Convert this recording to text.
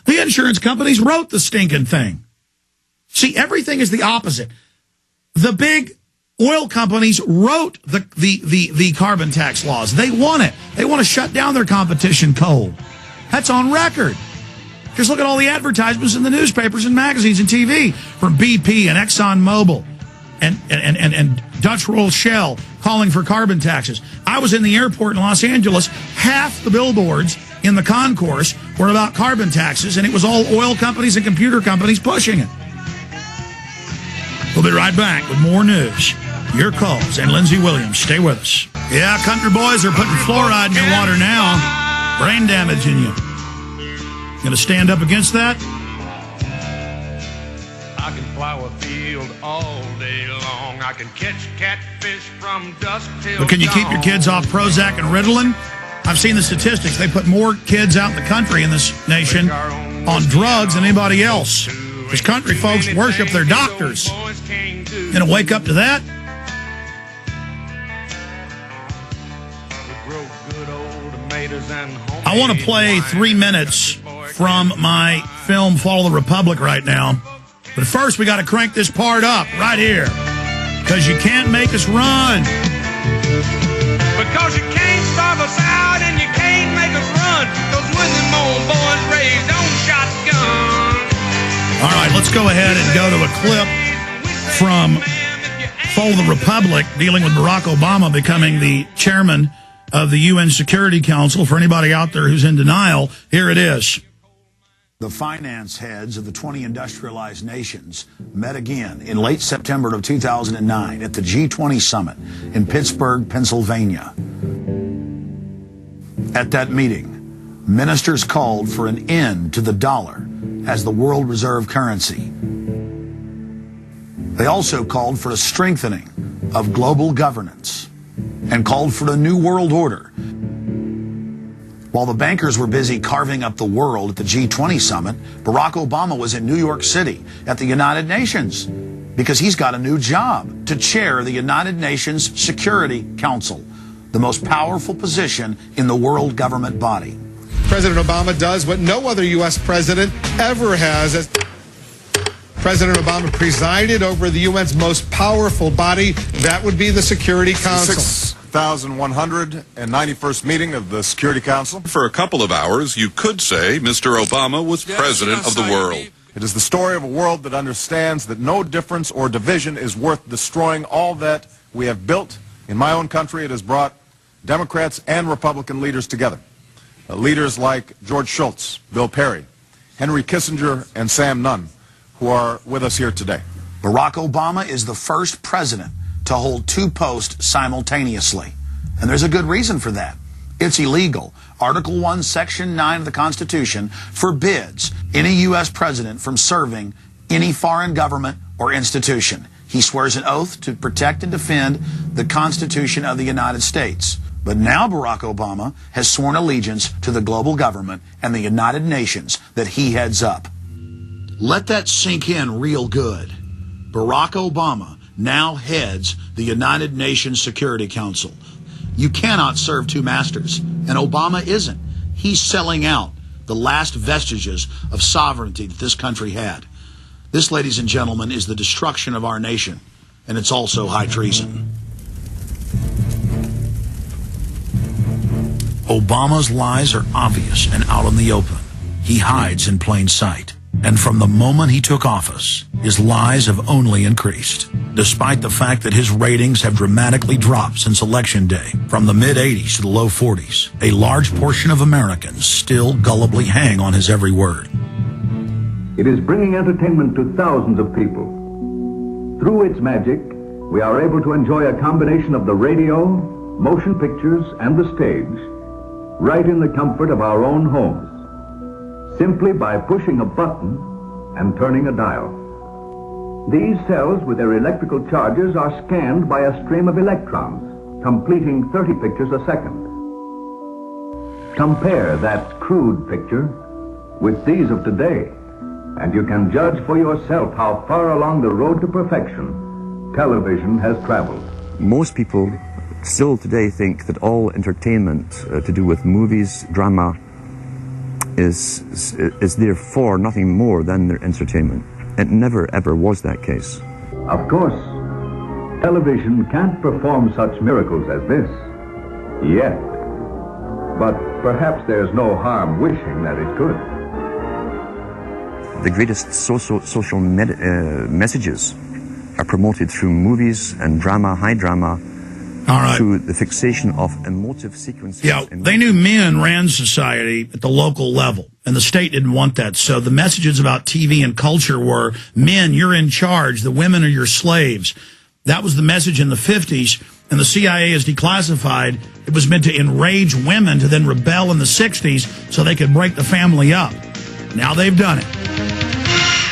The insurance companies wrote the stinking thing. See, everything is the opposite. The big oil companies wrote the carbon tax laws. They want it. They want to shut down their competition, coal. That's on record. Just look at all the advertisements in the newspapers and magazines and TV from BP and ExxonMobil and Dutch Roll Shell calling for carbon taxes. I was in the airport in Los Angeles. Half the billboards in the concourse were about carbon taxes, and it was all oil companies and computer companies pushing it. We'll be right back with more news, your calls, and Lindsey Williams. Stay with us. Yeah, country boys are putting fluoride in your water now. Brain damaging you. Going to stand up against that? I can plow a field all day long. I can catch catfish from dusk till But can you keep your kids off Prozac and Ritalin? I've seen the statistics. They put more kids out in the country in this nation on drugs than anybody else. Because country folks worship their doctors. Gonna wake up to that? I want to play 3 minutes from my film Follow the Republic right now. But first, we got to crank this part up right here. Because you can't make us run. Because you can't starve us out and you can't make us run. Those when them old boys raised on shotgun. All right, let's go ahead and go to a clip from Follow the Republic dealing with Barack Obama becoming the chairman of the UN Security Council. For anybody out there who's in denial, here it is. The finance heads of the 20 industrialized nations met again in late September of 2009 at the G20 summit in Pittsburgh, Pennsylvania. At that meeting, ministers called for an end to the dollar as the world reserve currency. They also called for a strengthening of global governance and called for a new world order. While the bankers were busy carving up the world at the G20 summit, Barack Obama was in New York City at the United Nations because he's got a new job to chair the United Nations Security Council, the most powerful position in the world government body. President Obama does what no other U.S. president ever has. As President Obama presided over the UN's most powerful body, that would be the Security Council. 6,191st meeting of the Security Council. For a couple of hours, you could say Mr. Obama was president of the world. It is the story of a world that understands that no difference or division is worth destroying all that we have built. In my own country, it has brought Democrats and Republican leaders together. Leaders like George Shultz, Bill Perry, Henry Kissinger, and Sam Nunn, who are with us here today. Barack Obama is the first president to hold two posts simultaneously. And there's a good reason for that. It's illegal. Article 1, Section 9 of the Constitution forbids any U.S. president from serving any foreign government or institution. He swears an oath to protect and defend the Constitution of the United States. But now Barack Obama has sworn allegiance to the global government and the United Nations that he heads up. Let that sink in real good. Barack Obama now heads the United Nations Security Council. You cannot serve two masters, and Obama isn't. He's selling out the last vestiges of sovereignty that this country had. This, ladies and gentlemen, is the destruction of our nation, and it's also high treason. Obama's lies are obvious and out in the open. He hides in plain sight. And from the moment he took office, his lies have only increased, despite the fact that his ratings have dramatically dropped since Election Day, from the mid-80s to the low 40s. A large portion of Americans still gullibly hang on his every word. It is bringing entertainment to thousands of people. Through its magic, we are able to enjoy a combination of the radio, motion pictures, and the stage, right in the comfort of our own homes, simply by pushing a button and turning a dial. These cells with their electrical charges are scanned by a stream of electrons, completing 30 pictures a second. Compare that crude picture with these of today, and you can judge for yourself how far along the road to perfection television has traveled. Most people still today think that all entertainment to do with movies, drama, is therefore nothing more than their entertainment. It never ever was that case. Of course, television can't perform such miracles as this, yet. But perhaps there's no harm wishing that it could. The greatest social messages are promoted through movies and drama, high drama, through the fixation of emotive sequences. Yeah, they knew men ran society at the local level, and the state didn't want that. So the messages about TV and culture were, men, you're in charge, the women are your slaves. That was the message in the 50s, and the CIA is declassified. It was meant to enrage women to then rebel in the 60s so they could break the family up. Now they've done it.